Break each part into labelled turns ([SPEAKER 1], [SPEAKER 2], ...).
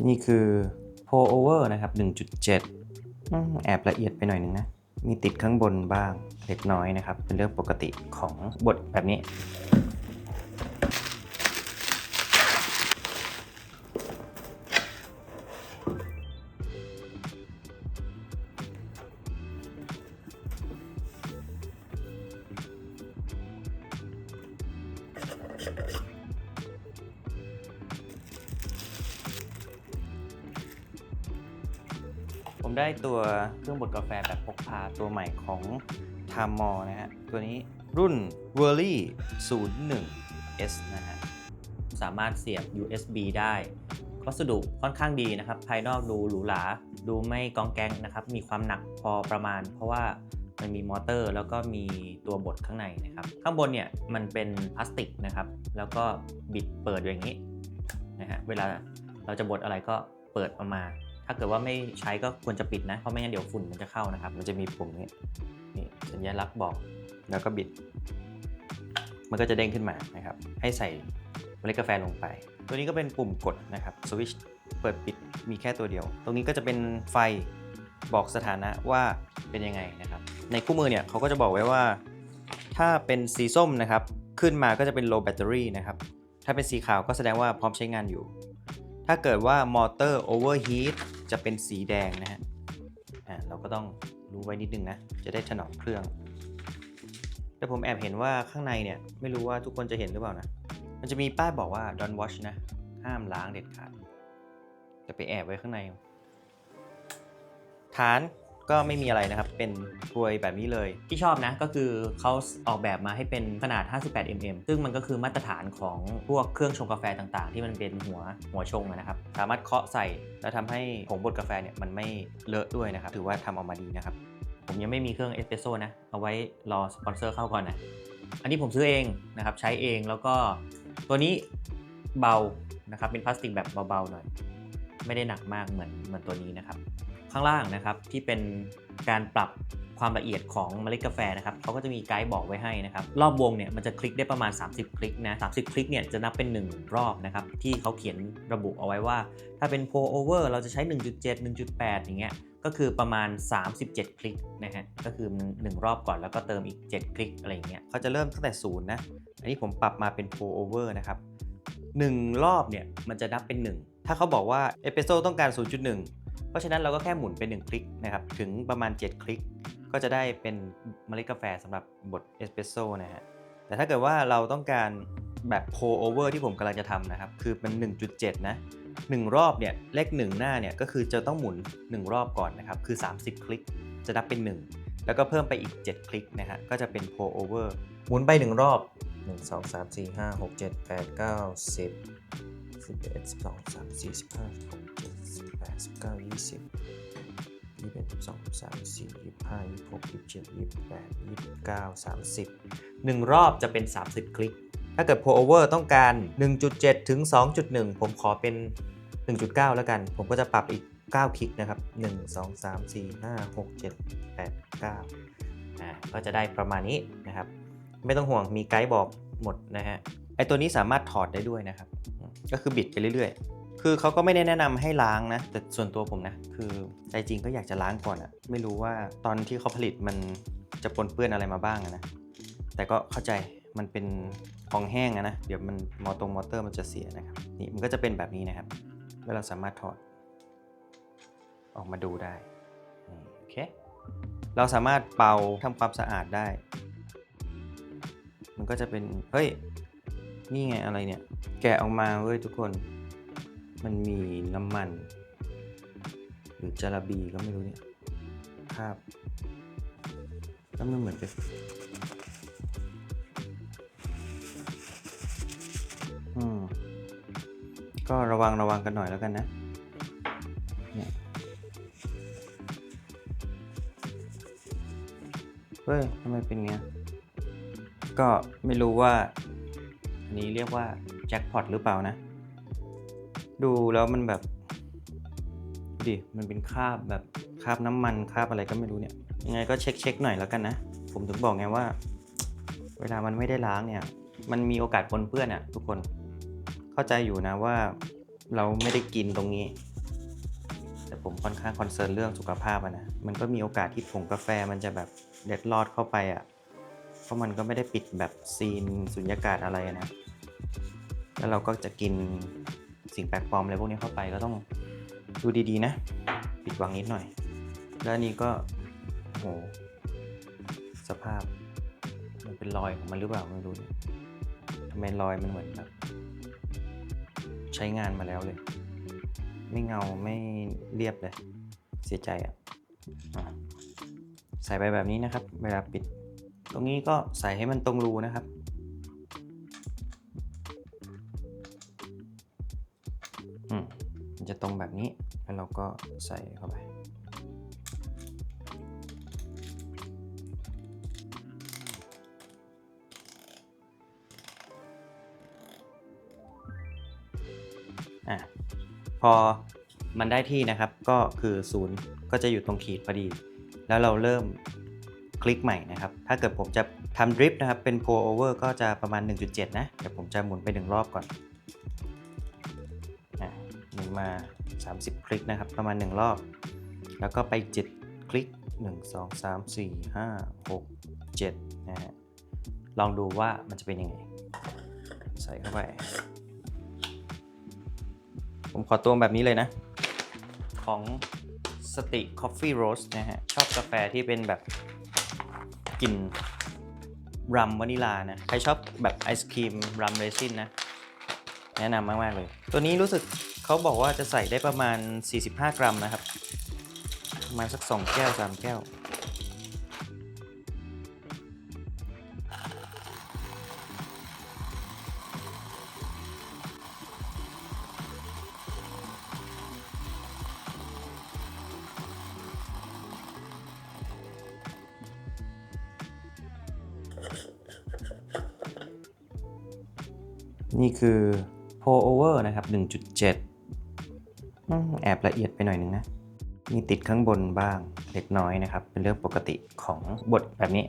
[SPEAKER 1] นี่คือ pour over นะครับ 1.7 แอบละเอียดไปหน่อยนึงนะมีติดข้างบนบ้างเล็กน้อยนะครับเป็นเรื่องปกติของบทแบบนี้ผมได้ตัวเครื่องบดกาแฟแบบพกพาตัวใหม่ของ Tamor นะฮะตัวนี้รุ่น Whirly 01S นะฮะสามารถเสียบ USB ได้วัสดุค่อนข้างดีนะครับภายนอกดูหรูหราดูไม่กองแกงนะครับมีความหนักพอประมาณเพราะว่ามันมีมอเตอร์แล้วก็มีตัวบดข้างในนะครับข้างบนเนี่ยมันเป็นพลาสติกนะครับแล้วก็บิดเปิดอย่างนี้นะฮะเวลาเราจะบดอะไรก็เปิดออกมาถ้าเกิดว่าไม่ใช้ก็ควรจะปิดนะเพราะไม่งั้นเดี๋ยวฝุ่นมันจะเข้านะครับมันจะมีปุ่มนี้นี่สัญลักษณ์บอกแล้วก็บิดมันก็จะเด้งขึ้นมานะครับให้ใส่เมล็ดกาแฟลงไปตัวนี้ก็เป็นปุ่มกดนะครับสวิตช์เปิดปิดมีแค่ตัวเดียวตรงนี้ก็จะเป็นไฟบอกสถานะว่าเป็นยังไงนะครับในคู่มือเนี่ยเขาก็จะบอกไว้ว่าถ้าเป็นสีส้มนะครับขึ้นมาก็จะเป็น low battery นะครับถ้าเป็นสีขาวก็แสดงว่าพร้อมใช้งานอยู่ถ้าเกิดว่ามอเตอร์ overheat จะเป็นสีแดงนะฮะเราก็ต้องรู้ไว้นิดนึงนะจะได้ถนอมเครื่องแต่ผมแอบเห็นว่าข้างในเนี่ยไม่รู้ว่าทุกคนจะเห็นหรือเปล่านะมันจะมีป้ายบอกว่า don't wash นะห้ามล้างเด็ดขาดจะไปแอบไว้ข้างในฐานก็ไม่มีอะไรนะครับเป็นกลวยแบบนี้เลยที่ชอบนะก็คือเขาออกแบบมาให้เป็นขนาด 58 mm ซึ่งมันก็คือมาตรฐานของพวกเครื่องชงกาแฟต่างๆที่มันเป็นหัวชงนะครับสามารถเคาะใส่แล้วทำให้ผงบดกาแฟเนี่ยมันไม่เลอะด้วยนะครับถือว่าทำออกมาดีนะครับผมยังไม่มีเครื่องเอสเปรสโซ่นะเอาไว้รอสปอนเซอร์เข้าก่อนนะอันนี้ผมซื้อเองนะครับใช้เองแล้วก็ตัวนี้เบานะครับเป็นพลาสติกแบบเบาๆหน่อยไม่ได้หนักมากเหมือนตัวนี้นะครับข้างล่างนะครับที่เป็นการปรับความละเอียดของเมล็ดกาแฟนะครับเขาก็จะมีไกด์บอกไว้ให้นะครับรอบวงเนี่ยมันจะคลิกได้ประมาณ30คลิกนะ30คลิกเนี่ยจะนับเป็น1รอบนะครับที่เขาเขียนระบุเอาไว้ว่าถ้าเป็น pour over เราจะใช้ 1.7 1.8 อย่างเงี้ยก็คือประมาณ37คลิกนะฮะก็คือ1รอบก่อนแล้วก็เติมอีก7คลิกอะไรอย่างเงี้ยเขาจะเริ่มตั้งแต่0นะอันนี้ผมปรับมาเป็น pour over นะครับ1รอบเนี่ยมันจะนับเป็น1ถ้าเขาบอกว่าเอสเปรสโซ่ต้องการ 0.1เพราะฉะนั้นเราก็แค่หมุนเป็น1คลิกนะครับถึงประมาณ7คลิกก็จะได้เป็นเมล็ดกาแฟสำหรับบดเอสเปรสโซ่นะฮะแต่ถ้าเกิดว่าเราต้องการแบบ pour over ที่ผมกำลังจะทำนะครับคือเป็น 1.7 นะ1รอบเนี่ยเลข1หน้าเนี่ยก็คือจะต้องหมุน1รอบก่อนนะครับคือ30คลิกจะนับเป็น1แล้วก็เพิ่มไปอีก7คลิกนะฮะก็จะเป็น pour over หมุนไป1รอบ1 2 3 4 5 6 7 8 9 10 11 12 13 14 15 16 17 18 19 20 21 22 23 24 25 26 27 28 29 30 1รอบจะเป็น30คลิกถ้าเกิด pour over ต้องการ 1.7 ถึง 2.1 ผมขอเป็น 1.9 แล้วกันผมก็จะปรับอีก9คลิกนะครับ1 2 3 4 5 6 7 8 9ก็จะได้ประมาณนี้นะครับไม่ต้องห่วงมีไกด์บอกหมดนะฮะไอตัวนี้สามารถถอดได้ด้วยนะครับก็คือบิดไปเรื่อยๆคือเขาก็ไม่ได้แนะนำให้ล้างนะแต่ส่วนตัวผมนะคือใจจริงก็อยากจะล้างก่อนอะไม่รู้ว่าตอนที่เขาผลิตมันจะปนเปื้อนอะไรมาบ้างนะแต่ก็เข้าใจมันเป็นของแห้งนะเดี๋ยวมันมอเตอร์มันจะเสียนะครับนี่มันก็จะเป็นแบบนี้นะครับแล้วเราสามารถถอดออกมาดูได้โอเคเราสามารถเป่าทำความสะอาดได้มันก็จะเป็นเฮ้ยนี่ไงอะไรเนี่ยแกะออกมาเว้ยทุกคนมันมีน้ำมันหรือจาระบีก็ไม่รู้เนี่ยคราบแล้วมันเหมือนเป็นก็ระวังกันหน่อยแล้วกันนะเนี่ยเฮ้ยทำไมเป็นเงี้ยก็ไม่รู้ว่าอันนี้เรียกว่าแจ็คพอตหรือเปล่านะดูแล้วมันแบบดิมันเป็นคราบแบบคราบน้ำมันคราบอะไรก็ไม่รู้เนี่ยยังไงก็เช็คหน่อยแล้วกันนะผมถึงบอกไงว่าเวลามันไม่ได้ล้างเนี่ยมันมีโอกาสปนเปื้อนอ่ะทุกคนเข้าใจอยู่นะว่า เราไม่ได้กินตรงนี้แต่ผมค่อนข้างคอนเซิร์นเรื่องสุขภาพนะมันก็มีโอกาสที่ผงกาแฟมันจะแบบเล็ดลอดเข้าไปเพราะมันก็ไม่ได้ปิดแบบซีนสุญญากาศอะไรนะแล้วเราก็จะกินสิ่งแปลกปลอมอะไรพวกนี้เข้าไปก็ต้องดูดีๆนะปิดหวังนิดหน่อยแล้วอันนี้ก็โหสภาพมันเป็นรอยของมันหรือเปล่าไม่รู้เนี่ยทำไมรอยมันเหมือนแบบใช้งานมาแล้วเลยไม่เงาไม่เรียบเลยเสียใจใส่ไปแบบนี้นะครับเวลาปิดตรงนี้ก็ใส่ให้มันตรงรูนะครับมันจะตรงแบบนี้แล้วเราก็ใส่เข้าไปพอมันได้ที่นะครับก็คือ0ก็จะอยู่ตรงขีดพอดีแล้วเราเริ่มคลิกใหม่นะครับถ้าเกิดผมจะทำดริฟต์นะครับเป็น pour over ก็จะประมาณ 1.7 นะเดี๋ยวผมจะหมุนไป1รอบก่อนหมุนมา30คลิกนะครับประมาณ1รอบแล้วก็ไป7คลิก1 2 3 4 5 6 7นะฮะลองดูว่ามันจะเป็นยังไงใส่เข้าไปผมขอตวงแบบนี้เลยนะของสติ Coffee Roast นะฮะชอบกาแฟที่เป็นแบบกลิ่นรัมวานิลานะใครชอบแบบไอศครีมรัมเรซินนะแนะนำมากๆเลยตัวนี้รู้สึกเขาบอกว่าจะใส่ได้ประมาณ45 กรัมนะครับประมาณสัก2แก้ว3แก้วนี่คือ pour over นะครับ 1.7 แอบละเอียดไปหน่อยนึงนะมีติดข้างบนบ้างเล็กน้อยนะครับเป็นเรื่องปกติของบดแบบนี้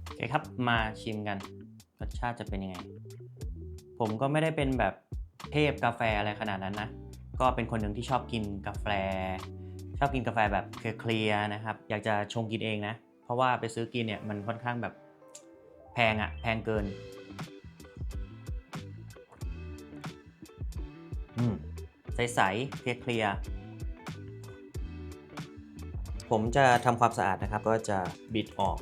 [SPEAKER 1] โอเคครับมาชิมกันรสชาติจะเป็นยังไงผมก็ไม่ได้เป็นแบบเทพกาแฟอะไรขนาดนั้นนะก็เป็นคนหนึ่งที่ชอบกินกาแฟแบบเคลียร์นะครับอยากจะชงกินเองนะเพราะว่าไปซื้อกินเนี่ยมันค่อนข้างแบบแพงเกินใสๆเคลียร์ผมจะทำความสะอาดนะครับก็จะบิดออก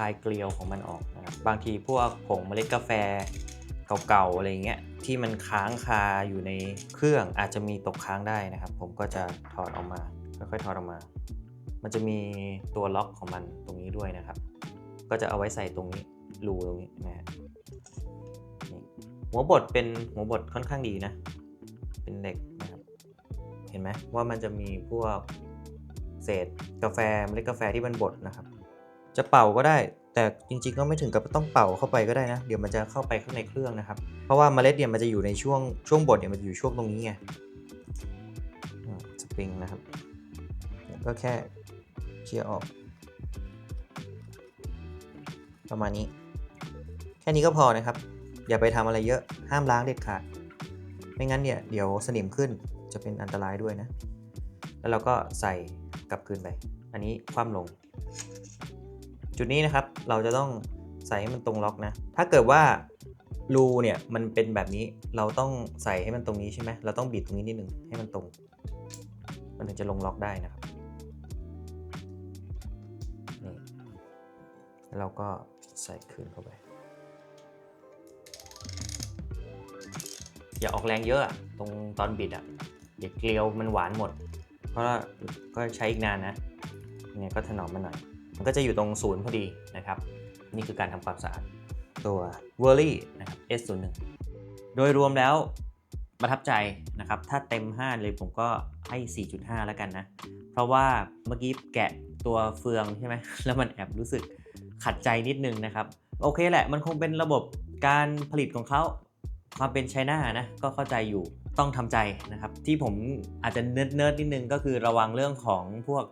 [SPEAKER 1] คลายเกลียวของมันออกนะครับบางทีพวกผงเมล็ดกาแฟเก่าๆอะไรเงี้ยที่มันค้างคาอยู่ในเครื่องอาจจะมีตกค้างได้นะครับผมก็จะถอดออกมาค่อยๆถอดออกมามันจะมีตัวล็อกของมันตรงนี้ด้วยนะครับก็จะเอาไว้ใส่ตรงนี้รูตรงนี้นะฮะหัวบดเป็นหัวบดค่อนข้างดีนะเป็นเหล็กนะครับเห็นไหมว่ามันจะมีพวกเศษกาแฟเมล็ดกาแฟที่มันบดนะครับจะเป่าก็ได้แต่จริงๆก็ไม่ถึงกับต้องเป่าเข้าไปก็ได้นะเดี๋ยวมันจะเข้าไปข้างในเครื่องนะครับเพราะว่าเมล็ดเนี่ยมันจะอยู่ในช่วงบดเนี่ยมันอยู่ช่วงตรงนี้ไงสปริงนะครับก็แค่เขี่ยออกประมาณนี้แค่นี้ก็พอนะครับอย่าไปทำอะไรเยอะห้ามล้างเด็ดขาดไม่งั้นเนี่ยเดี๋ยวสนิมขึ้นจะเป็นอันตรายด้วยนะแล้วเราก็ใส่กลับคืนไปอันนี้คว่ำลงจุดนี้นะครับเราจะต้องใส่ให้มันตรงล็อกนะถ้าเกิดว่ารูเนี่ยมันเป็นแบบนี้เราต้องใส่ให้มันตรงนี้ใช่ไหมเราต้องบิดตรงนี้นิดนึงให้มันตรงมันถึงจะลงล็อกได้นะครับนี่แล้วเราก็ใส่คืนเข้าไปอย่าออกแรงเยอะตรงตอนบิดเดี๋ยวเกลียวมันหวานหมดเพราะว่าก็ใช้อีกนานนะเนี่ยก็ถนอมมันหน่อยมันก็จะอยู่ตรง0พอดีนะครับนี่คือการทำความสะอาด ตัว w o r l y นะครับ S01 โดยรวมแล้วประทับใจนะครับถ้าเต็ม5เลยผมก็ให้ 4.5 แล้วกันนะเพราะว่าเมื่อกี้แกะตัวเฟืองใช่ไหม แล้วมันแอบรู้สึกขัดใจนิดนึงนะครับโอเคแหละมันคงเป็นระบบการผลิตของเขาความเป็นไชน่านะก็เข้าใจอยู่ต้องทำใจนะครับที่ผมอาจจะเนิร์ดนิดนึงก็คือระวังเรื่องของพวก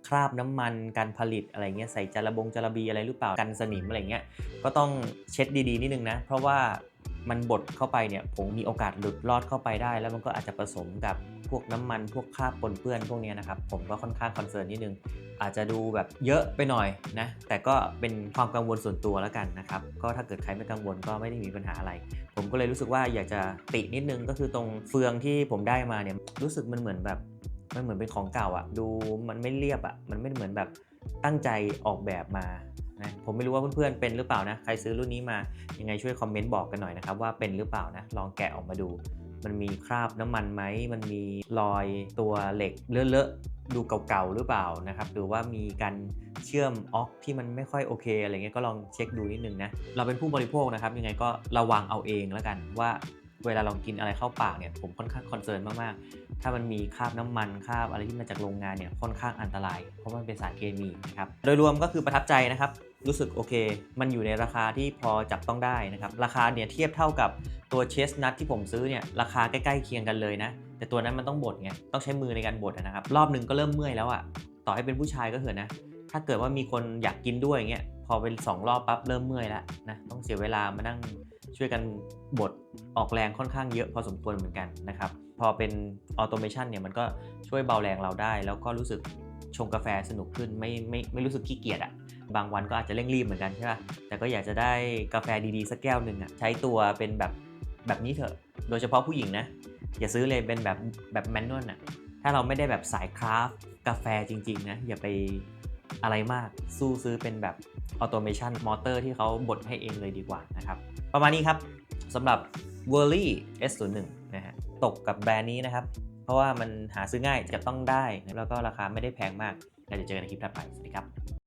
[SPEAKER 1] คราบน้ำมันการผลิตอะไรเงี้ยใส่จาระบีอะไรหรือเปล่ากันสนิมอะไรเงี้ยก็ต้องเช็ดดีๆนิดนึงนะเพราะว่ามันบดเข้าไปเนี่ยผงมีโอกาสหลุดรอดเข้าไปได้แล้วมันก็อาจจะผสมกับพวกน้ำมันพวกคราบปนเปื้อนพวกนี้นะครับผมก็ค่อนข้างคอนเซิร์นนิดนึงอาจจะดูแบบเยอะไปหน่อยนะแต่ก็เป็นความกังวลส่วนตัวแล้วกันนะครับก็ถ้าเกิดใครไม่กังวลก็ไม่ได้มีปัญหาอะไรผมก็เลยรู้สึกว่าอยากจะตินิดนึงก็คือตรงเฟืองที่ผมได้มาเนี่ยรู้สึกมันเหมือนเป็นของเก่าอ่ะดูมันไม่เรียบอ่ะมันไม่เหมือนแบบตั้งใจออกแบบมานะผมไม่รู้ว่าเพื่อนๆเป็นหรือเปล่านะใครซื้อรุ่นนี้มายังไงช่วยคอมเมนต์บอกกันหน่อยนะครับว่าเป็นหรือเปล่านะลองแกะออกมาดูมันมีคราบน้ำมันไหมมันมีรอยตัวเหล็กเลอะๆดูเก่าๆหรือเปล่านะครับหรือว่ามีการเชื่อมออกที่มันไม่ค่อยโอเคอะไรเงี้ยก็ลองเช็คดูนิดนึงนะเราเป็นผู้บริโภคนะครับยังไงก็ระวังเอาเองแล้วกันว่าเวลาเรากินอะไรเข้าปากเนี่ยผมค่อนข้างคอนเซิร์นมากๆถ้ามันมีคราบน้ำมันคราบอะไรที่มาจากโรงงานเนี่ยค่อนข้างอันตรายเพราะมันเป็นสารเคมีนะครับโดยรวมก็คือประทับใจนะครับรู้สึกโอเคมันอยู่ในราคาที่พอจับต้องได้นะครับราคาเนี่ยเทียบเท่ากับตัวเชสนัทที่ผมซื้อเนี่ยราคาใกล้ๆเคียงกันเลยนะแต่ตัวนั้นมันต้องบดไงต้องใช้มือในการบดนะครับรอบนึงก็เริ่มเมื่อยแล้วอ่ะต่อให้เป็นผู้ชายก็เถอะนะถ้าเกิดว่ามีคนอยากกินด้วยอย่างเงี้ยพอเป็น2รอบปั๊บเริ่มเมื่อยแล้วนะต้องเสียเวลามานั่งช่วยกันบดออกแรงค่อนข้างเยอะพอสมควรเหมือนกันนะครับพอเป็นออโตเมชันเนี่ยมันก็ช่วยเบาแรงเราได้แล้วก็รู้สึกชงกาแฟสนุกขึ้นไม่รู้สึกขี้เกียจอ่ะบางวันก็อาจจะเร่งรีบเหมือนกันใช่ป่ะแต่ก็อยากจะได้กาแฟดีๆสักแก้วหนึ่งอ่ะใช้ตัวเป็นแบบนี้เถอะโดยเฉพาะผู้หญิงนะอย่าซื้อเลยเป็นแบบแมนนวลอ่ะถ้าเราไม่ได้แบบสายคราฟต์กาแฟจริงๆนะอย่าไปอะไรมากสู้ซื้อเป็นแบบออโตเมชันมอเตอร์ที่เขาบดให้เองเลยดีกว่านะครับประมาณนี้ครับสำหรับ w o r l y S01 นะฮะตกกับแบรนด์นี้นะครับเพราะว่ามันหาซื้อง่ายจะต้องได้แล้วก็ราคาไม่ได้แพงมากเราจะเจอกันในคลิปถัดไปสวัสดีครับ